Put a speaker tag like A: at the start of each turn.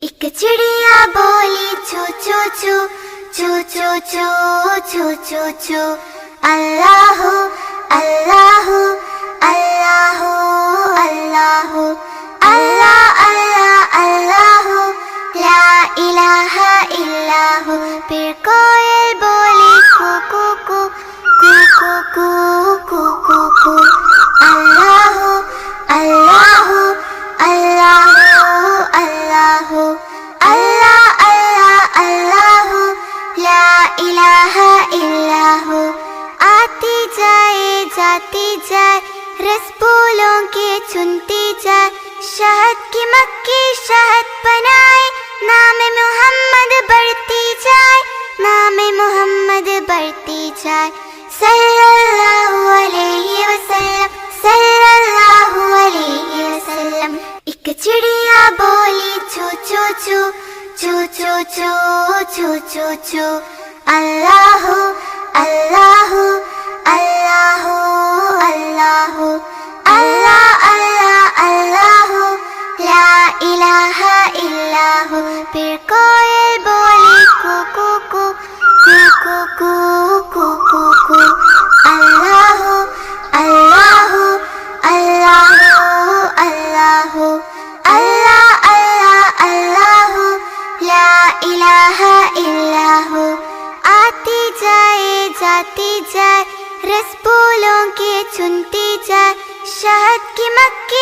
A: एक चिड़िया बोली चू चू चू चू चू चू चू चू चू। अल्लाह अल्लाह अल्लाह अल्लाह अल्लाह अल्लाह अल्लाह ला इलाहा इल्लाहु। फिर कोयल बोली कू कू कू कू कू कू कू कू। अल्लाह अल्लाह अल्लाह अल्लाह अल्लाह अल्लाह अल्लाह ला इलाहा इल्लाहु। आती जाए जाती जाए रस फूलों के चुनती जाए। शहद की मक्खी शहद बनाए नाम मोहम्मद बढ़ती जाए नाम मोहम्मद बढ़ती जाए। सल्लल्लाहु अलैहि वसल्लम सल्लल्लाहु अलैहि वसल्लम। एक चिड़िया बोली चू चू चू चू चू चू चू चू चू। अल्लाह अल्लाह अल्लाह अल्लाह अल्लाह अल्लाह अल्लाह ला इलाहा इल्लाहु। फिर कोयल बोली कू कू कू कू कू कू कू कू। अल्लाह अल्लाह अल्लाह अल्लाह अल्लाह अल्लाह अल्लाह ला इलाहा इल्लाहु। आती जाए जाती जाए रस फूलों के चुनती जाए। शहद की मक्खी